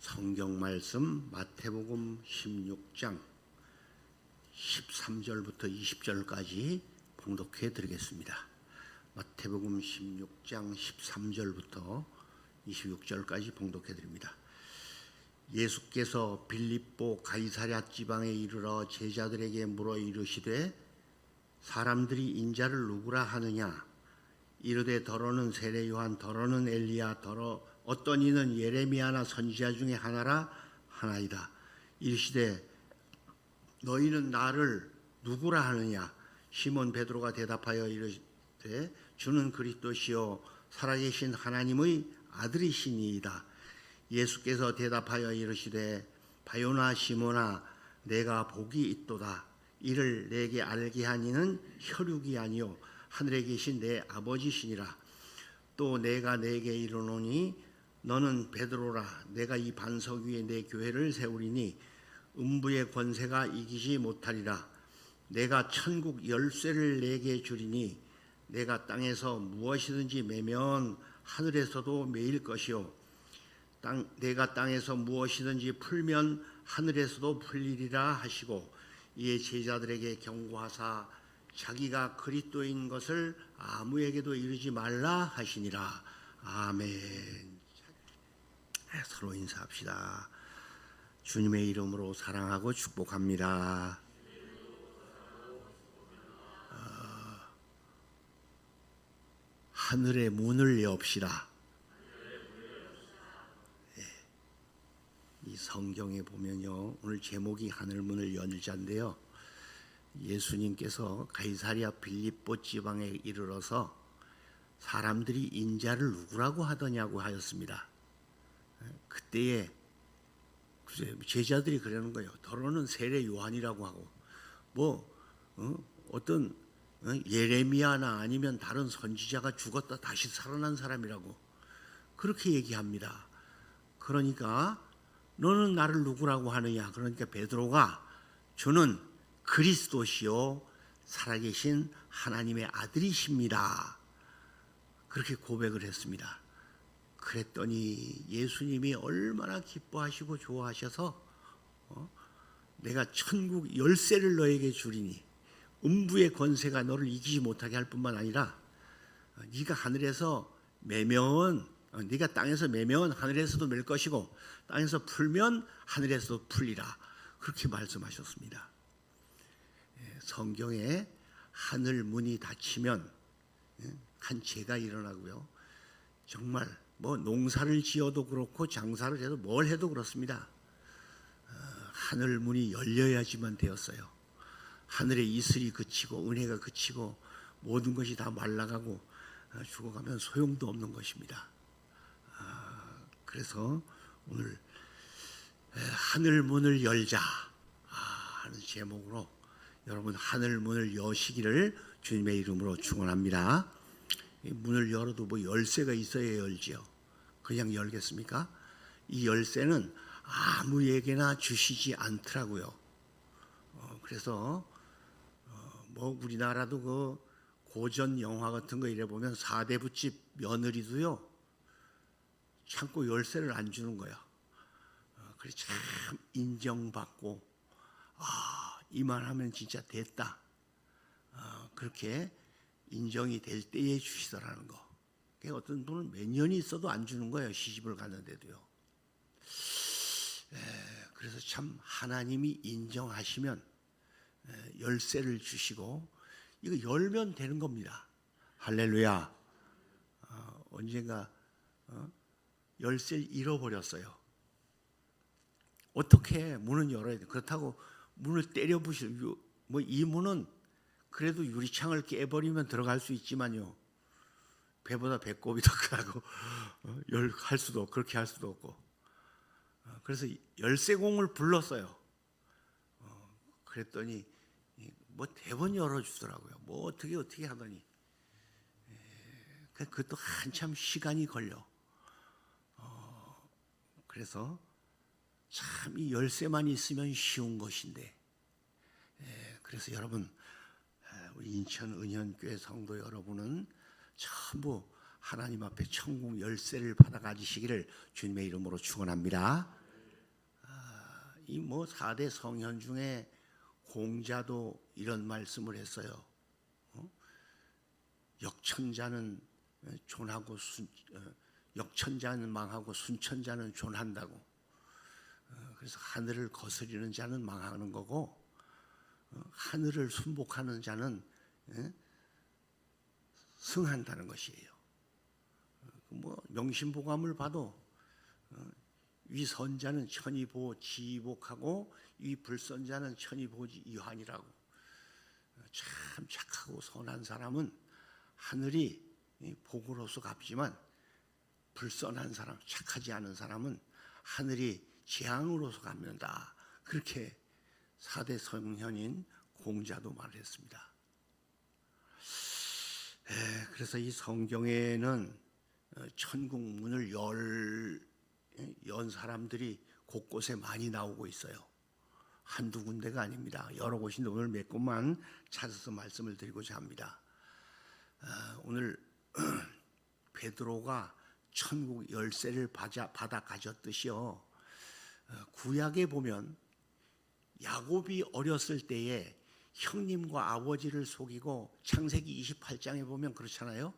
성경 말씀 마태복음 16장 13절부터 20절까지 봉독해 드리겠습니다. 마태복음 16장 13절부터 26절까지 봉독해 드립니다. 예수께서 빌립보 가이사랴 지방에 이르러 제자들에게 물어 이르시되 사람들이 인자를 누구라 하느냐? 이르되 더러는 세례 요한, 더러는 엘리야, 더러 어떤 이는 예레미야나 선지자 중에 하나라 하나이다. 이르시되 너희는 나를 누구라 하느냐? 시몬 베드로가 대답하여 이르되 주는 그리스도시요 살아계신 하나님의 아들이시니이다. 예수께서 대답하여 이르시되 바요나 시몬아 내가 복이 있도다. 이를 내게 알게 한 이는 혈육이 아니요 하늘에 계신 내 아버지시니라. 또 내가 내게 이르노니 너는 베드로라. 내가 이 반석 위에 내 교회를 세우리니 음부의 권세가 이기지 못하리라. 내가 천국 열쇠를 내게 주리니 내가 땅에서 무엇이든지 매면 하늘에서도 매일 것이요 내가 땅에서 무엇이든지 풀면 하늘에서도 풀리리라 하시고 이에 제자들에게 경고하사 자기가 그리스도인 것을 아무에게도 이르지 말라 하시니라. 아멘. 서로 인사합시다. 주님의 이름으로 사랑하고 축복합니다. 하늘의 문을 여옵시다. 이 성경에 보면요, 오늘 제목이 하늘 문을 열자인데요, 예수님께서 가이사랴 빌립보 지방에 이르러서 사람들이 인자를 누구라고 하더냐고 하였습니다. 그때에 제자들이 그러는 거예요. 더러는 세례 요한이라고 하고 어떤 예레미야나 아니면 다른 선지자가 죽었다 다시 살아난 사람이라고 그렇게 얘기합니다. 그러니까 너는 나를 누구라고 하느냐? 그러니까 베드로가 주는 그리스도시요 살아계신 하나님의 아들이십니다. 그렇게 고백을 했습니다. 그랬더니 예수님이 얼마나 기뻐하시고 좋아하셔서 내가 천국 열쇠를 너에게 주리니 음부의 권세가 너를 이기지 못하게 할 뿐만 아니라 네가 하늘에서 매면 네가 땅에서 매면 하늘에서도 맬 것이고 땅에서 풀면 하늘에서도 풀리라. 그렇게 말씀하셨습니다. 성경에 하늘 문이 닫히면 한 재가 일어나고요. 정말 농사를 지어도 그렇고 장사를 해도 뭘 해도 그렇습니다. 하늘 문이 열려야지만 되었어요. 하늘의 이슬이 그치고 은혜가 그치고 모든 것이 다 말라가고 죽어가면 소용도 없는 것입니다. 그래서 오늘 하늘 문을 열자 하는 제목으로 여러분 하늘 문을 여시기를 주님의 이름으로 축원합니다. 문을 열어도 열쇠가 있어야 열지요. 그냥 열겠습니까? 이 열쇠는 아무에게나 주시지 않더라고요. 그래서 우리나라도 그 고전 영화 같은 거 이래 보면 사대부집 며느리도요 참고 열쇠를 안 주는 거야. 그래서 참 인정받고 이만하면 진짜 됐다. 그렇게 인정이 될 때에 주시더라는 거. 어떤 분은 몇 년이 있어도 안 주는 거예요. 시집을 가는데도요. 그래서 참 하나님이 인정하시면 열쇠를 주시고 이거 열면 되는 겁니다. 할렐루야. 언젠가 열쇠를 잃어버렸어요. 어떻게 문은 열어야 돼? 그렇다고 문을 때려 부실 이 문은 그래도 유리창을 깨버리면 들어갈 수 있지만요. 배보다 배꼽이 더 크다고 할 수도 그렇게 할 수도 없고. 그래서 열쇠공을 불렀어요. 그랬더니 대번 열어주더라고요. 어떻게 하더니 그것도 한참 시간이 걸려. 그래서 참 이 열쇠만 있으면 쉬운 것인데. 그래서 여러분 우리 인천 은현교회 성도 여러분은 전부 하나님 앞에 천국 열쇠를 받아 가지시기를 주님의 이름으로 축원합니다. 이 뭐 4대 성현 중에 공자도 이런 말씀을 했어요. 역천자는 존하고 역천자는 망하고 순천자는 존한다고. 그래서 하늘을 거스리는 자는 망하는 거고, 하늘을 순복하는 자는 승한다는 것이에요. 뭐 명심보감을 봐도 위선자는 천이보 지복하고 위불선자는 천이보 이환이라고. 참 착하고 선한 사람은 하늘이 복으로서 갚지만, 불선한 사람, 착하지 않은 사람은 하늘이 재앙으로서 갚는다. 그렇게 4대 성현인 공자도 말했습니다. 그래서 이 성경에는 천국 문을 연 사람들이 곳곳에 많이 나오고 있어요. 한두 군데가 아닙니다. 여러 곳인데 오늘 몇 곳만 찾아서 말씀을 드리고자 합니다. 오늘 베드로가 천국 열쇠를 받아 가졌듯이요, 구약에 보면 야곱이 어렸을 때에 형님과 아버지를 속이고, 창세기 28장에 보면 그렇잖아요.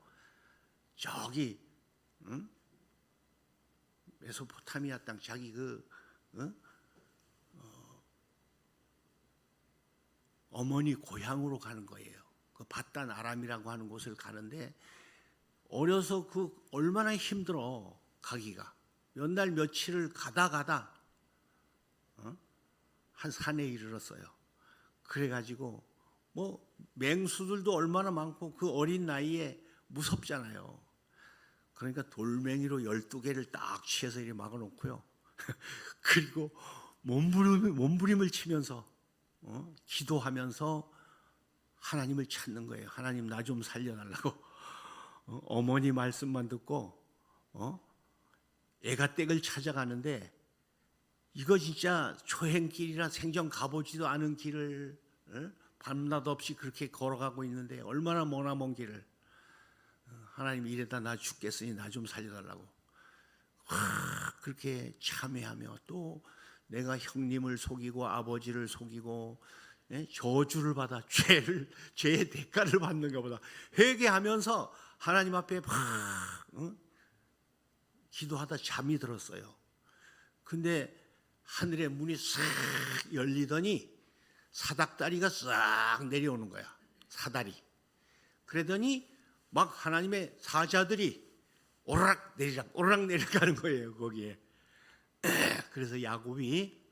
저기 메소포타미아 땅, 자기 어머니 고향으로 가는 거예요. 그 바단 아람이라고 하는 곳을 가는데, 어려서 그 얼마나 힘들어 가기가. 몇 날 며칠을 가다 한 산에 이르렀어요. 그래가지고 뭐 맹수들도 얼마나 많고 그 어린 나이에 무섭잖아요. 그러니까 돌멩이로 12개를 딱 치해서 이렇게 막아놓고요. 그리고 몸부림을 치면서 기도하면서 하나님을 찾는 거예요. 하나님 나 좀 살려달라고. 어머니 말씀만 듣고 애가댁을 찾아가는데, 이거 진짜 초행길이라 생전 가보지도 않은 길을 밤낮 없이 그렇게 걸어가고 있는데, 얼마나 먼 길을. 하나님 이래다 나 죽겠으니 나 좀 살려달라고. 그렇게 참회하며, 또 내가 형님을 속이고 아버지를 속이고 저주를 받아 죄의 대가를 받는가 보다 회개하면서 하나님 앞에 막 기도하다 잠이 들었어요. 근데 하늘의 문이 싹 열리더니 사닥다리가 싹 내려오는 거야. 사다리. 그러더니 막 하나님의 사자들이 오르락 내리락 가는 거예요, 거기에. 그래서 야곱이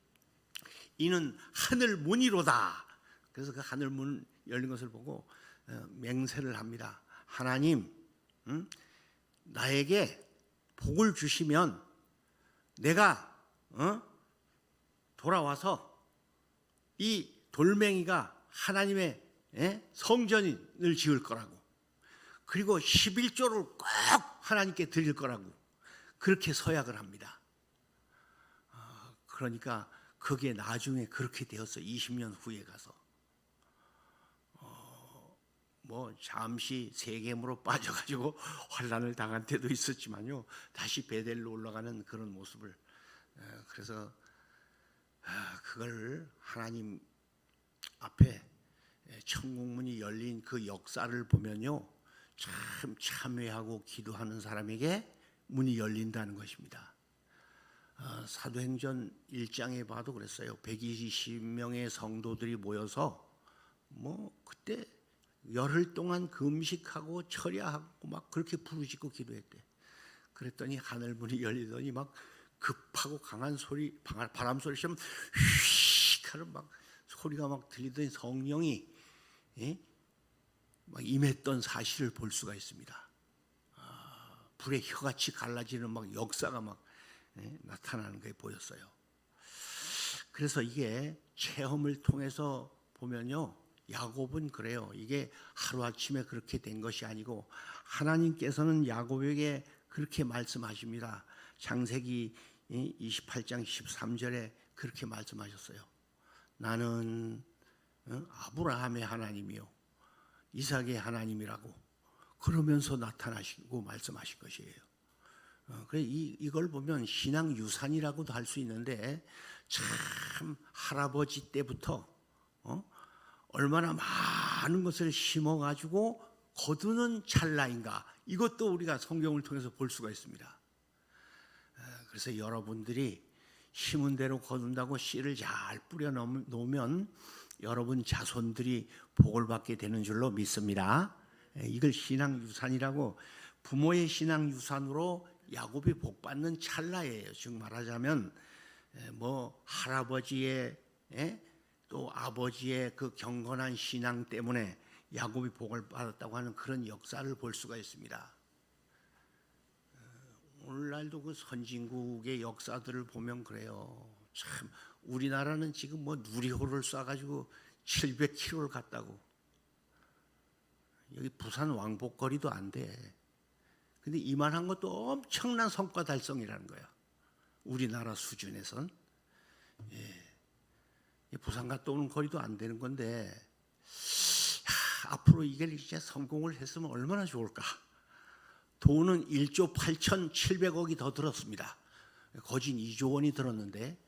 이는 하늘 문이로다. 그래서 그 하늘 문 열린 것을 보고 맹세를 합니다. 하나님, 나에게 복을 주시면 내가 돌아와서 이 돌멩이가 하나님의 성전을 지을 거라고, 그리고 11조를 꼭 하나님께 드릴 거라고 그렇게 서약을 합니다. 그러니까 그게 나중에 그렇게 되었어. 20년 후에 가서 뭐 잠시 세겜으로 빠져가지고 환난을 당한 때도 있었지만요, 다시 베델로 올라가는 그런 모습을. 그래서 그걸 하나님 앞에 천국문이 열린 그 역사를 보면요, 참 참회하고 기도하는 사람에게 문이 열린다는 것입니다. 사도행전 1장에 봐도 그랬어요. 120명의 성도들이 모여서 뭐 그때 열흘 동안 금식하고 철야하고 막 그렇게 부르짖고 기도했대. 그랬더니 하늘 문이 열리더니 막 급하고 강한 소리, 바람 소리처럼 휘익 하는 막 소리가 막 들리더니 성령이 막 임했던 사실을 볼 수가 있습니다. 불의 혀같이 갈라지는 막 역사가 막 나타나는 게 보였어요. 그래서 이게 체험을 통해서 보면요, 야곱은 그래요. 이게 하루아침에 그렇게 된 것이 아니고 하나님께서는 야곱에게 그렇게 말씀하십니다. 창세기 28장 13절에 그렇게 말씀하셨어요. 나는 아브라함의 하나님이요 이삭의 하나님이라고 그러면서 나타나시고 말씀하신 것이에요. 그래 이걸 보면 신앙 유산이라고도 할 수 있는데 참 할아버지 때부터 얼마나 많은 것을 심어가지고 거두는 찰나인가, 이것도 우리가 성경을 통해서 볼 수가 있습니다. 그래서 여러분들이 심은 대로 거둔다고 씨를 잘 뿌려 놓으면 여러분 자손들이 복을 받게 되는 줄로 믿습니다. 이걸 신앙 유산이라고, 부모의 신앙 유산으로 야곱이 복 받는 찰나예요. 즉 말하자면 뭐 할아버지의 또 아버지의 그 경건한 신앙 때문에 야곱이 복을 받았다고 하는 그런 역사를 볼 수가 있습니다. 오늘날도 그 선진국의 역사들을 보면 그래요. 참 우리나라는 지금 뭐 누리호를 쏴가지고 700km를 갔다고. 여기 부산 왕복거리도 안 돼. 근데 이만한 것도 엄청난 성과 달성이라는 거야. 우리나라 수준에선. 부산 갔다 오는 거리도 안 되는 건데, 앞으로 이게 진짜 성공을 했으면 얼마나 좋을까. 돈은 1조 8,700억이 더 들었습니다. 거진 2조 원이 들었는데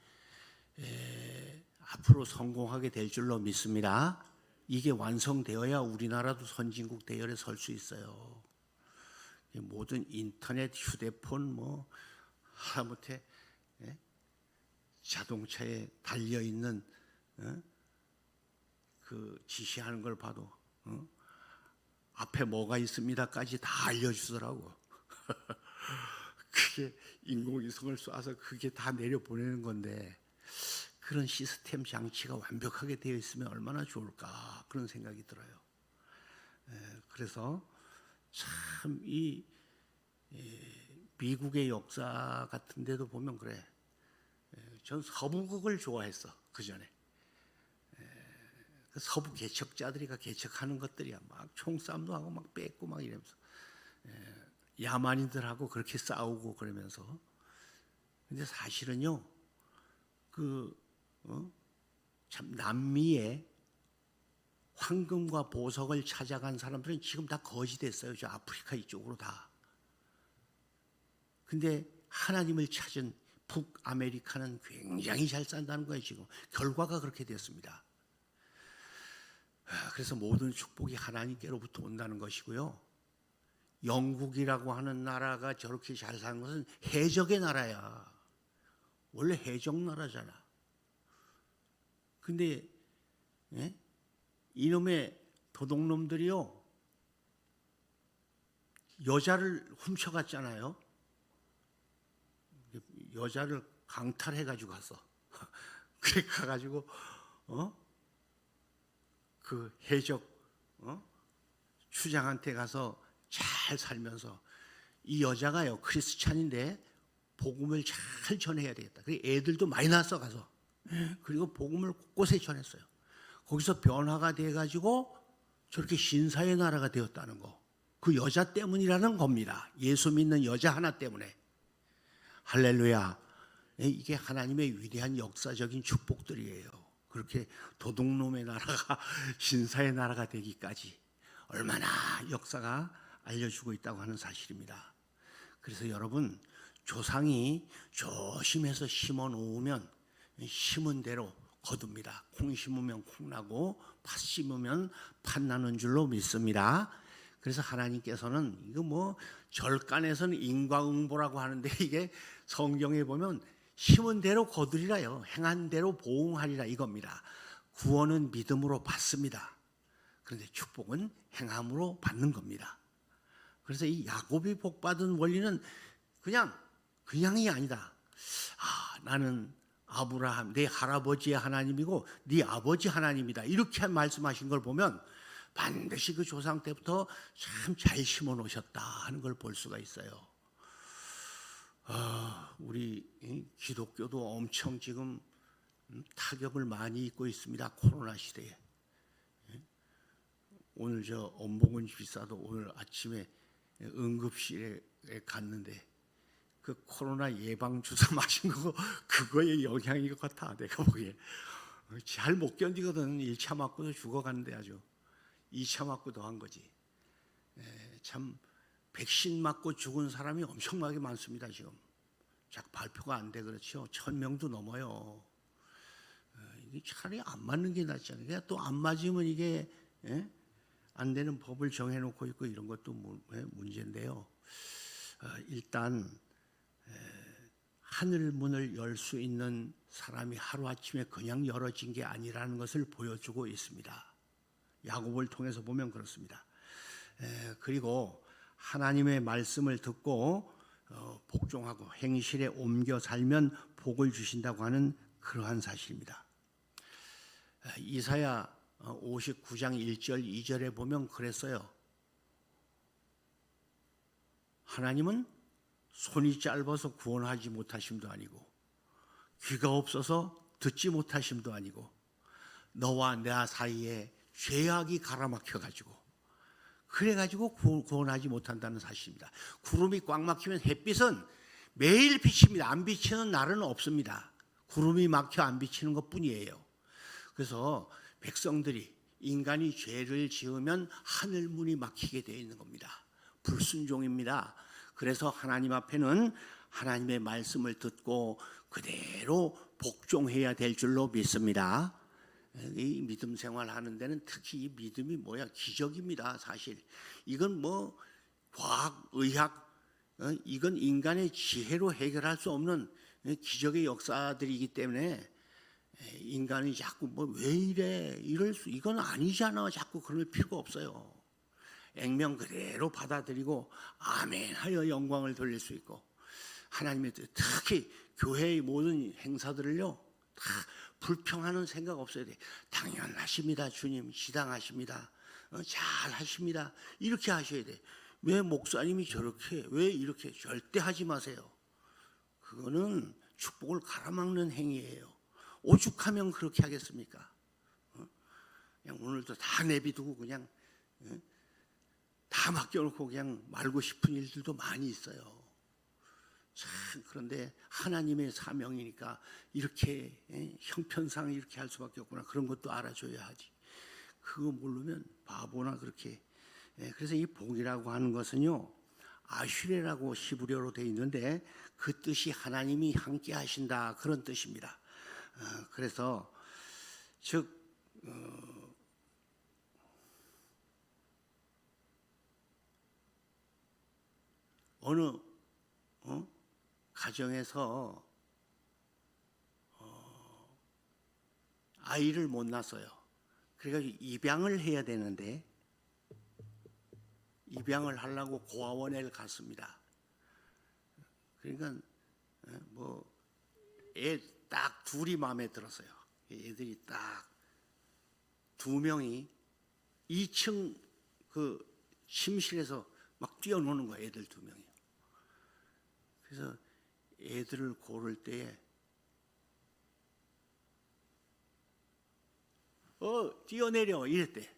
앞으로 성공하게 될 줄로 믿습니다. 이게 완성되어야 우리나라도 선진국 대열에 설 수 있어요. 모든 인터넷, 휴대폰, 뭐 하다못해 자동차에 달려 있는 그 지시하는 걸 봐도 앞에 뭐가 있습니다까지 다 알려주더라고. 그게 인공위성을 쏴서 그게 다 내려보내는 건데, 그런 시스템 장치가 완벽하게 되어 있으면 얼마나 좋을까, 그런 생각이 들어요. 그래서 참 이 미국의 역사 같은 데도 보면 그래. 전 서부극을 좋아했어, 그 전에. 서부 개척자들이 개척하는 것들이야. 막 총싸움도 하고 막 뺏고 막 이러면서 야만인들하고 그렇게 싸우고 그러면서. 근데 사실은요, 참 남미에 황금과 보석을 찾아간 사람들은 지금 다 거지 됐어요. 저 아프리카 이쪽으로 다. 근데 하나님을 찾은 북아메리카는 굉장히 잘 산다는 거예요. 지금 결과가 그렇게 됐습니다. 그래서 모든 축복이 하나님께로부터 온다는 것이고요. 영국이라고 하는 나라가 저렇게 잘 사는 것은 해적의 나라야. 원래 해적 나라잖아. 근데 이놈의 도둑놈들이요, 여자를 훔쳐갔잖아요. 여자를 강탈해가지고 갔어. 그래 가가지고 그 해적 추장한테 가서 잘 살면서, 이 여자가요 크리스찬인데 복음을 잘 전해야 되겠다. 그래 애들도 많이 낳았어 가서. 그리고 복음을 곳곳에 전했어요. 거기서 변화가 돼가지고 저렇게 신사의 나라가 되었다는 거, 그 여자 때문이라는 겁니다. 예수 믿는 여자 하나 때문에. 할렐루야. 이게 하나님의 위대한 역사적인 축복들이에요. 그렇게 도둑놈의 나라가 신사의 나라가 되기까지 얼마나 역사가 알려주고 있다고 하는 사실입니다. 그래서 여러분, 조상이 조심해서 심어 놓으면 심은 대로 거둡니다. 콩 심으면 콩 나고 팥 심으면 팥 나는 줄로 믿습니다. 그래서 하나님께서는 이거 뭐 절간에서는 인과응보라고 하는데, 이게 성경에 보면 심은 대로 거두리라요, 행한 대로 보응하리라, 이겁니다. 구원은 믿음으로 받습니다. 그런데 축복은 행함으로 받는 겁니다. 그래서 이 야곱이 복받은 원리는 그냥이 아니다. 나는 아브라함, 내 할아버지의 하나님이고 네 아버지 하나님이다, 이렇게 말씀하신 걸 보면 반드시 그 조상 때부터 참 잘 심어 놓으셨다 하는 걸 볼 수가 있어요. 우리 기독교도 엄청 지금 타격을 많이 입고 있습니다. 코로나 시대에. 오늘 저 엄봉은 집사도 오늘 아침에 응급실에 갔는데 그 코로나 예방 주사 맞은 거, 그거의 영향인 것 같아. 내가 보기에 잘 못 견디거든. 1차 맞고도 죽어가는데 아주 2차 맞고 더 한 거지. 참 백신 맞고 죽은 사람이 엄청나게 많습니다. 지금 발표가 안 돼. 그렇죠. 1000명도 넘어요. 이게 차라리 안 맞는 게 낫잖아요. 그러니까 또 안 맞으면 이게 안 되는 법을 정해놓고 있고 이런 것도 문제인데요. 일단 하늘 문을 열 수 있는 사람이 하루아침에 그냥 열어진 게 아니라는 것을 보여주고 있습니다. 야곱을 통해서 보면 그렇습니다. 그리고 하나님의 말씀을 듣고 복종하고 행실에 옮겨 살면 복을 주신다고 하는 그러한 사실입니다. 이사야 59장 1절 2절에 보면 그랬어요. 하나님은 손이 짧아서 구원하지 못하심도 아니고 귀가 없어서 듣지 못하심도 아니고 너와 나 사이에 죄악이 가라막혀가지고 그래가지고 구원하지 못한다는 사실입니다. 구름이 꽉 막히면 햇빛은 매일 비칩니다. 안 비치는 날은 없습니다. 구름이 막혀 안 비치는 것뿐이에요. 그래서 백성들이 인간이 죄를 지으면 하늘 문이 막히게 되어 있는 겁니다. 불순종입니다. 그래서 하나님 앞에는 하나님의 말씀을 듣고 그대로 복종해야 될 줄로 믿습니다. 이 믿음 생활하는 데는 특히 이 믿음이 기적입니다. 사실 이건 과학, 의학, 이건 인간의 지혜로 해결할 수 없는 기적의 역사들이기 때문에 인간이 자꾸 왜 이래 이건 아니잖아 자꾸 그럴 필요가 없어요. 액면 그대로 받아들이고 아멘 하여 영광을 돌릴 수 있고 하나님의 특히 교회의 모든 행사들을요 다 불평하는 생각 없어야 돼. 당연하십니다. 주님 지당하십니다. 잘 하십니다. 이렇게 하셔야 돼. 왜 목사님이 저렇게 왜 이렇게 절대 하지 마세요. 그거는 축복을 가로막는 행위예요. 오죽하면 그렇게 하겠습니까? 그냥 오늘도 다 내비두고 그냥 다 맡겨놓고 그냥 말고 싶은 일들도 많이 있어요. 참 그런데 하나님의 사명이니까 이렇게 형편상 이렇게 할 수밖에 없구나. 그런 것도 알아줘야 하지. 그거 모르면 바보나 그렇게. 그래서 이 복이라고 하는 것은요 아슈레라고 히브리어로 되어 있는데 그 뜻이 하나님이 함께 하신다 그런 뜻입니다. 그래서 즉 어느 가정에서 아이를 못 낳았어요. 그래가지고 입양을 해야 되는데 입양을 하려고 고아원에 갔습니다. 그러니까 애 딱 둘이 마음에 들었어요. 애들이 딱 2명이 2층 그 침실에서 막 뛰어노는 거예요. 애들 2명이. 그래서 애들을 고를 때에 뛰어내려 이랬대.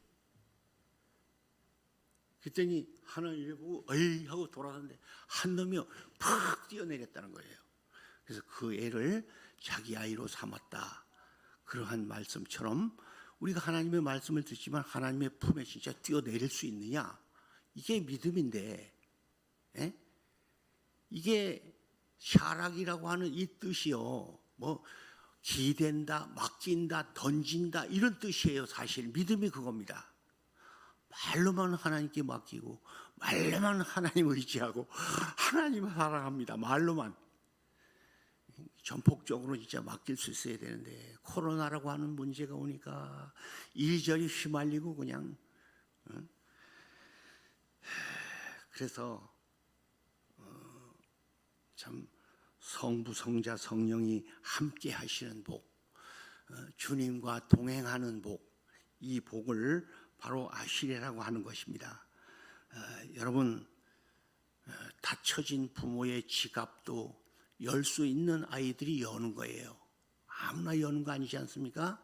그랬더니 하나는 이래 보고 에이 하고 돌아갔는데 한 놈이요 팍 뛰어내렸다는 거예요. 그래서 그 애를 자기 아이로 삼았다. 그러한 말씀처럼 우리가 하나님의 말씀을 듣지만 하나님의 품에 진짜 뛰어내릴 수 있느냐? 이게 믿음인데 이게 샤락이라고 하는 이 뜻이요 기댄다, 맡긴다, 던진다 이런 뜻이에요. 사실 믿음이 그겁니다. 말로만 하나님께 맡기고 말로만 하나님을 의지하고 하나님을 사랑합니다. 말로만 전폭적으로 진짜 맡길 수 있어야 되는데 코로나라고 하는 문제가 오니까 이리저리 휘말리고 그냥 그래서 참 성부, 성자, 성령이 함께 하시는 복, 주님과 동행하는 복, 이 복을 바로 아시레라고 하는 것입니다. 여러분 닫혀진 부모의 지갑도 열 수 있는 아이들이 여는 거예요. 아무나 여는 거 아니지 않습니까?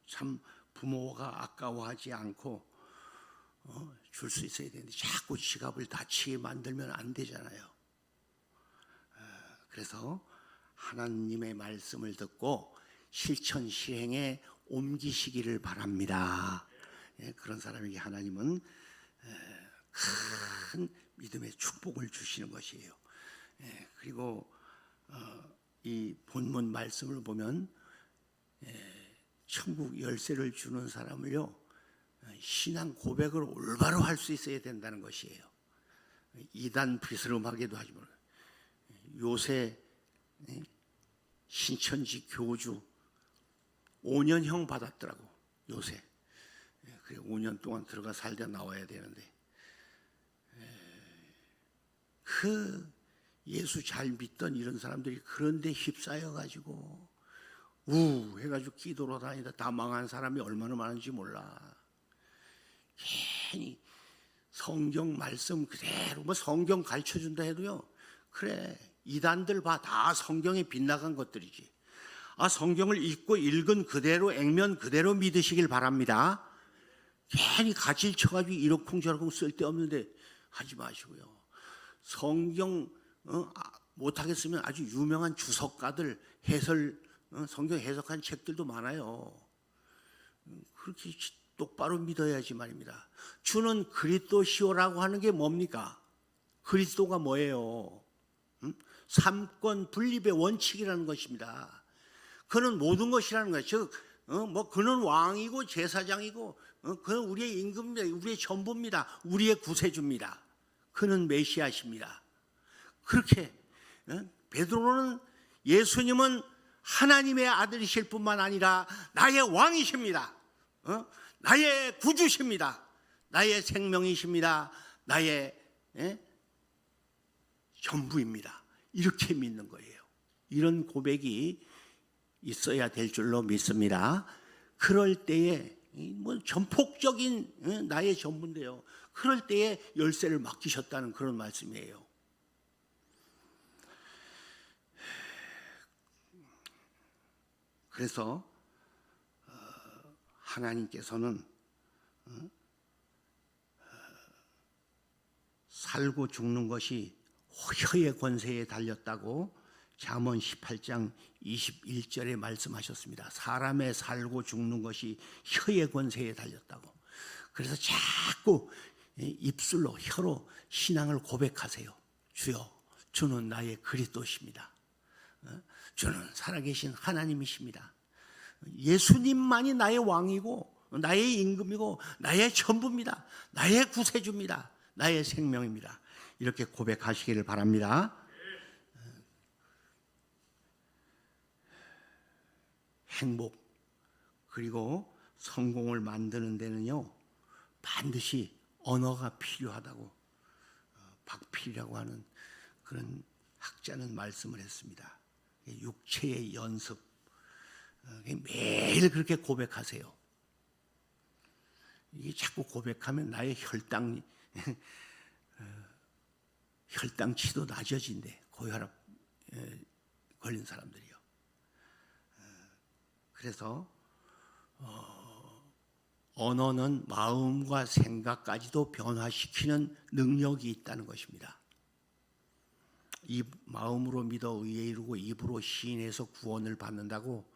참 부모가 아까워하지 않고 줄 수 있어야 되는데 자꾸 지갑을 닫히게 만들면 안 되잖아요. 그래서 하나님의 말씀을 듣고 실천 실행에 옮기시기를 바랍니다. 그런 사람에게 하나님은 큰 믿음의 축복을 주시는 것이에요. 그리고 이 본문 말씀을 보면 천국 열쇠를 주는 사람을요, 신앙 고백을 올바로 할 수 있어야 된다는 것이에요. 이단 비스름하게도 하지 말고. 요새 신천지 교주 5년형 받았더라고. 요새 그래 5년 동안 들어가 살다 나와야 되는데, 그 예수 잘 믿던 이런 사람들이 그런데 휩싸여 가지고 해가지고 기도로 다니다 다 망한 사람이 얼마나 많은지 몰라. 괜히 성경 말씀 그대로 뭐 성경 가르쳐 준다 해도요, 그래 이단들 봐, 다 성경에 빗나간 것들이지. 성경을 읽은 그대로 액면 그대로 믿으시길 바랍니다. 괜히 가지를 쳐가지고 이러쿵저러쿵 쓸데없는데 하지 마시고요. 성경 못하겠으면 아주 유명한 주석가들 성경 해석한 책들도 많아요. 그렇게 똑바로 믿어야지 말입니다. 주는 그리스도시오라고 하는 게 뭡니까? 그리스도가 뭐예요? 삼권 분립의 원칙이라는 것입니다. 그는 모든 것이라는 거예요. 즉, 그는 왕이고 제사장이고, 그는 우리의 임금입니다. 우리의 전부입니다. 우리의 구세주입니다. 그는 메시아십니다. 그렇게 베드로는 예수님은 하나님의 아들이실 뿐만 아니라 나의 왕이십니다. 나의 구주십니다. 나의 생명이십니다. 나의 전부입니다. 이렇게 믿는 거예요. 이런 고백이 있어야 될 줄로 믿습니다. 그럴 때에 전폭적인 나의 전부인데요, 그럴 때에 열쇠를 맡기셨다는 그런 말씀이에요. 그래서 하나님께서는 살고 죽는 것이 혀의 권세에 달렸다고 잠언 18장 21절에 말씀하셨습니다. 사람의 살고 죽는 것이 혀의 권세에 달렸다고. 그래서 자꾸 입술로, 혀로 신앙을 고백하세요. 주여, 주는 나의 그리스도십니다. 주는 살아계신 하나님이십니다. 예수님만이 나의 왕이고 나의 임금이고 나의 전부입니다. 나의 구세주입니다. 나의 생명입니다. 이렇게 고백하시기를 바랍니다. 행복 그리고 성공을 만드는 데는요, 반드시 언어가 필요하다고 박필이라고 하는 그런 학자는 말씀을 했습니다. 육체의 연습, 매일 그렇게 고백하세요. 이게 자꾸 고백하면 나의 혈당치도 낮아진대. 고혈압 걸린 사람들이요. 그래서 언어는 마음과 생각까지도 변화시키는 능력이 있다는 것입니다. 이 마음으로 믿어 의에 이르고 입으로 시인해서 구원을 받는다고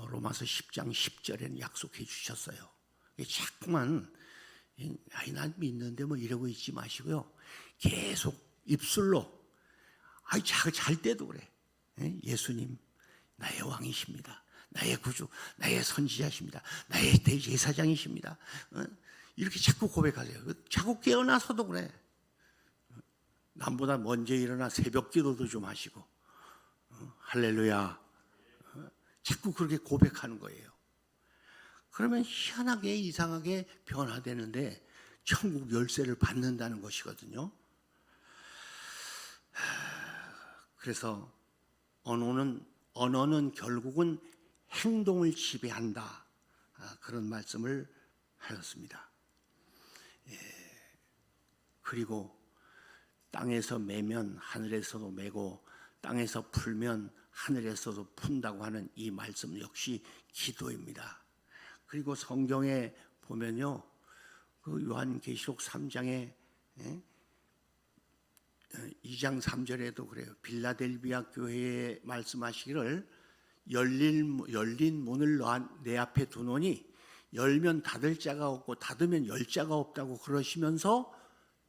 로마서 10장 10절에는 약속해 주셨어요. 자꾸만 난 믿는데 뭐 이러고 있지 마시고요, 계속 입술로 잘 때도 그래. 예수님 나의 왕이십니다. 나의 구주, 나의 선지자십니다. 나의 대제사장이십니다. 이렇게 자꾸 고백하세요. 자꾸 깨어나서도 그래. 남보다 먼저 일어나 새벽 기도도 좀 하시고, 할렐루야. 자꾸 그렇게 고백하는 거예요. 그러면 희한하게 이상하게 변화되는데 천국 열쇠를 받는다는 것이거든요. 그래서 언어는 결국은 행동을 지배한다, 그런 말씀을 하였습니다. 그리고 땅에서 매면 하늘에서도 매고 땅에서 풀면 하늘에서도 푼다고 하는 이 말씀 역시 기도입니다. 그리고 성경에 보면요, 그 요한계시록 3장에 2장 3절에도 그래요. 빌라델비아 교회에 말씀하시기를 열린 문을 내 앞에 두노니 열면 닫을 자가 없고 닫으면 열 자가 없다고 그러시면서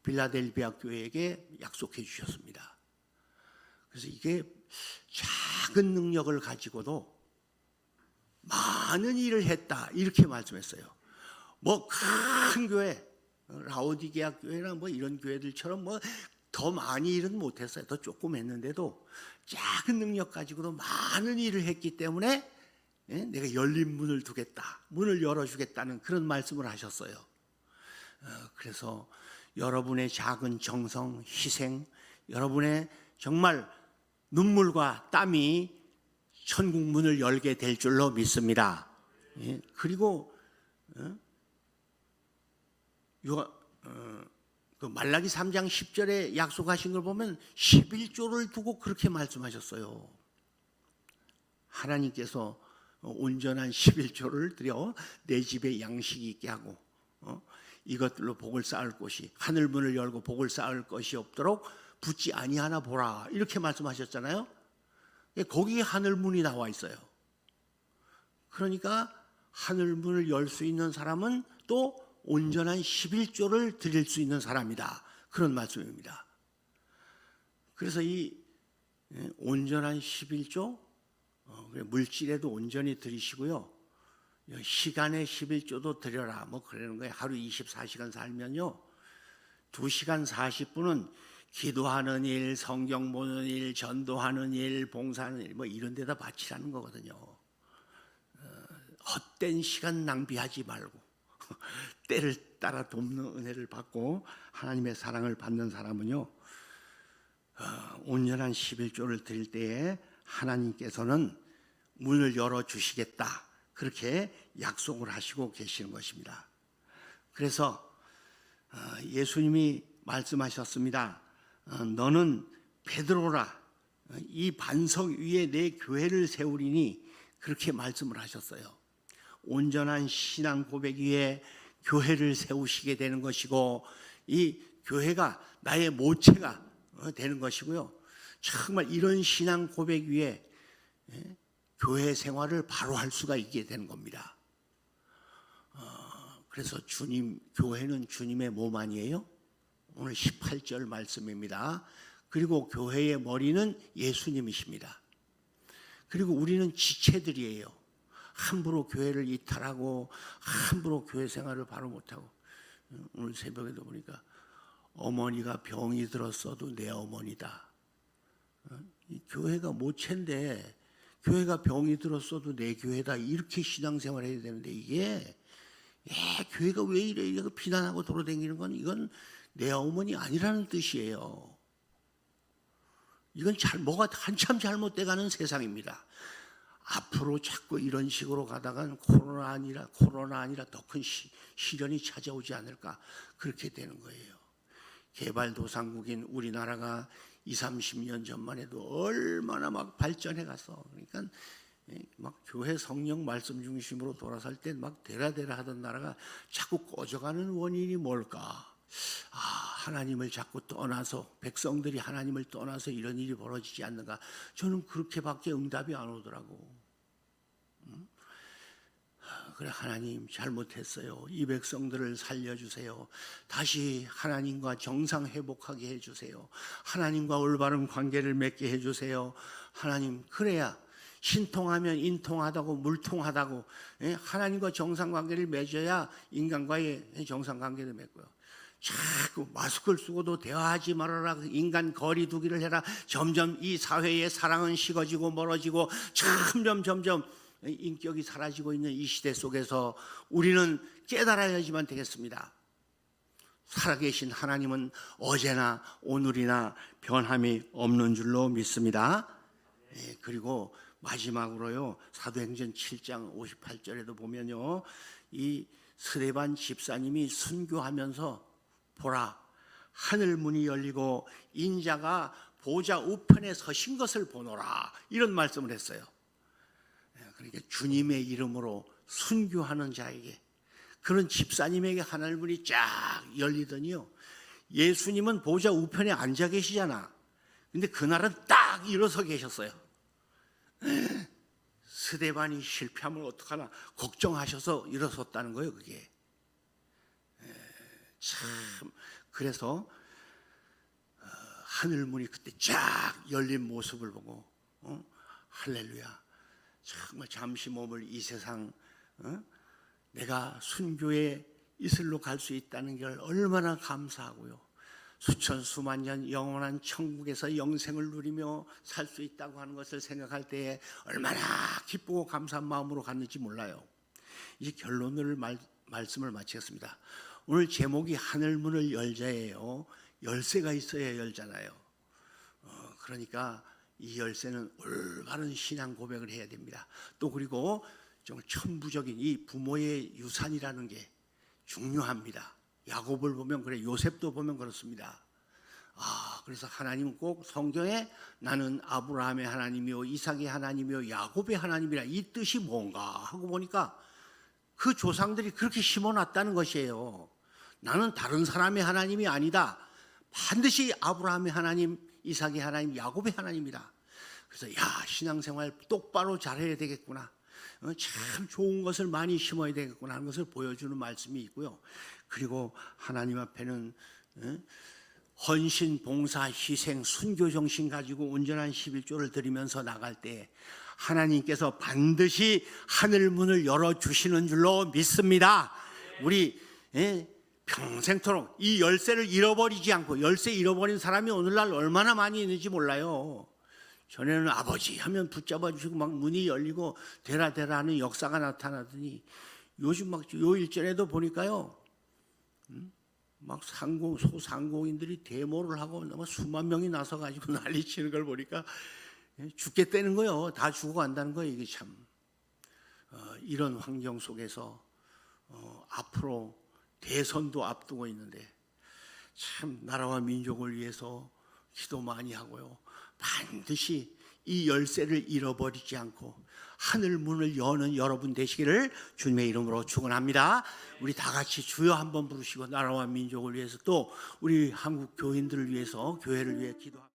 빌라델비아 교회에게 약속해 주셨습니다. 그래서 이게 작은 능력을 가지고도 많은 일을 했다 이렇게 말씀했어요. 뭐 큰 교회, 라오디게아 교회나 뭐 이런 교회들처럼 뭐 더 많이 일은 못했어요. 더 조금 했는데도 작은 능력 가지고도 많은 일을 했기 때문에 내가 열린 문을 두겠다, 문을 열어주겠다는 그런 말씀을 하셨어요. 그래서 여러분의 작은 정성, 희생, 여러분의 정말 눈물과 땀이 천국 문을 열게 될 줄로 믿습니다. 그리고 그 말라기 3장 10절에 약속하신 걸 보면 11조를 두고 그렇게 말씀하셨어요. 하나님께서 온전한 11조를 들여 내 집에 양식이 있게 하고 이것들로 복을 쌓을 곳이, 하늘문을 열고 복을 쌓을 것이 없도록 붙지 아니하나 보라 이렇게 말씀하셨잖아요. 거기에 하늘문이 나와 있어요. 그러니까 하늘문을 열 수 있는 사람은 또 온전한 11조를 드릴 수 있는 사람이다, 그런 말씀입니다. 그래서 이 온전한 11조, 물질에도 온전히 드리시고요, 시간의 11조도 드려라 뭐 그러는 거예요. 하루 24시간 살면요 2시간 40분은 기도하는 일, 성경 보는 일, 전도하는 일, 봉사하는 일 뭐 이런 데다 바치라는 거거든요. 헛된 시간 낭비하지 말고 때를 따라 돕는 은혜를 받고 하나님의 사랑을 받는 사람은요, 온전한 11조를 드릴 때에 하나님께서는 문을 열어주시겠다 그렇게 약속을 하시고 계시는 것입니다. 그래서 예수님이 말씀하셨습니다. 너는 베드로라, 이 반석 위에 내 교회를 세우리니 그렇게 말씀을 하셨어요. 온전한 신앙 고백 위에 교회를 세우시게 되는 것이고, 이 교회가 나의 모체가 되는 것이고요, 정말 이런 신앙 고백 위에 교회 생활을 바로 할 수가 있게 되는 겁니다. 그래서 교회는 주님의 몸 아니에요? 오늘 18절 말씀입니다. 그리고 교회의 머리는 예수님이십니다. 그리고 우리는 지체들이에요. 함부로 교회를 이탈하고 함부로 교회 생활을 바로 못하고, 오늘 새벽에도 보니까 어머니가 병이 들었어도 내 어머니다. 이 교회가 모체인데 교회가 병이 들었어도 내 교회다 이렇게 신앙생활을 해야 되는데, 이게 교회가 왜 이래 이렇게 비난하고 돌아다니는 건 이건 내 어머니 아니라는 뜻이에요. 이건 뭐가 한참 잘못돼가는 세상입니다. 앞으로 자꾸 이런 식으로 가다간 코로나 아니라 더 큰 시련이 찾아오지 않을까 그렇게 되는 거예요. 개발도상국인 우리나라가 20, 30년 전만 해도 얼마나 막 발전해 갔어. 그러니까 막 교회 성령 말씀 중심으로 돌아설 때 막 대라대라 하던 나라가 자꾸 꺼져가는 원인이 뭘까? 하나님을 자꾸 떠나서, 백성들이 하나님을 떠나서 이런 일이 벌어지지 않는가? 저는 그렇게밖에 응답이 안 오더라고. 그래, 하나님 잘못했어요. 이 백성들을 살려주세요. 다시 하나님과 정상 회복하게 해주세요. 하나님과 올바른 관계를 맺게 해주세요. 하나님, 그래야 신통하면 인통하다고 물통하다고, 하나님과 정상 관계를 맺어야 인간과의 정상 관계를 맺고요. 자꾸 마스크를 쓰고도 대화하지 말아라, 인간 거리 두기를 해라. 점점 이 사회의 사랑은 식어지고 멀어지고 점점 인격이 사라지고 있는 이 시대 속에서 우리는 깨달아야지만 되겠습니다. 살아계신 하나님은 어제나 오늘이나 변함이 없는 줄로 믿습니다. 그리고 마지막으로요, 사도행전 7장 58절에도 보면요, 이 스데반 집사님이 순교하면서 보라, 하늘 문이 열리고 인자가 보좌 우편에 서신 것을 보노라, 이런 말씀을 했어요. 그러니까 주님의 이름으로 순교하는 자에게, 그런 집사님에게 하늘 문이 쫙 열리더니요, 예수님은 보좌 우편에 앉아 계시잖아. 근데 그날은 딱 일어서 계셨어요. 스데반이 실패하면 어떡하나 걱정하셔서 일어섰다는 거예요. 그게 참 그래서 하늘 문이 그때 쫙 열린 모습을 보고 할렐루야, 정말 잠시 머물 이 세상, 내가 순교의 이슬로 갈 수 있다는 걸 얼마나 감사하고요. 수천 수만 년 영원한 천국에서 영생을 누리며 살 수 있다고 하는 것을 생각할 때에 얼마나 기쁘고 감사한 마음으로 갔는지 몰라요. 이 결론을 말씀을 마치겠습니다. 오늘 제목이 하늘문을 열자예요. 열쇠가 있어야 열잖아요. 그러니까 이 열쇠는 올바른 신앙 고백을 해야 됩니다. 또 그리고 좀 천부적인 이 부모의 유산이라는 게 중요합니다. 야곱을 보면 그래, 요셉도 보면 그렇습니다. 그래서 하나님은 꼭 성경에 나는 아브라함의 하나님이요 이삭의 하나님이요 야곱의 하나님이라, 이 뜻이 뭔가 하고 보니까 그 조상들이 그렇게 심어놨다는 것이에요. 나는 다른 사람의 하나님이 아니다. 반드시 아브라함의 하나님, 이삭의 하나님, 야곱의 하나님이다. 그래서 신앙생활 똑바로 잘해야 되겠구나, 참 좋은 것을 많이 심어야 되겠구나 하는 것을 보여주는 말씀이 있고요. 그리고 하나님 앞에는 헌신, 봉사, 희생, 순교 정신 가지고 온전한 11조를 드리면서 나갈 때 하나님께서 반드시 하늘 문을 열어주시는 줄로 믿습니다. 우리 평생토록 이 열쇠를 잃어버리지 않고, 열쇠 잃어버린 사람이 오늘날 얼마나 많이 있는지 몰라요. 전에는 아버지 하면 붙잡아 주시고 막 문이 열리고 되라 하는 역사가 나타나더니 요즘 막 요 일전에도 보니까요, 막 소상공인들이 데모를 하고 수만 명이 나서 가지고 난리치는 걸 보니까 죽겠다는 거예요. 다 죽어간다는 거예요. 이게 참 이런 환경 속에서 앞으로 대선도 앞두고 있는데 참 나라와 민족을 위해서 기도 많이 하고요. 반드시 이 열쇠를 잃어버리지 않고 하늘 문을 여는 여러분 되시기를 주님의 이름으로 축원합니다. 우리 다 같이 주여 한번 부르시고 나라와 민족을 위해서 또 우리 한국 교인들을 위해서, 교회를 위해 기도합니다.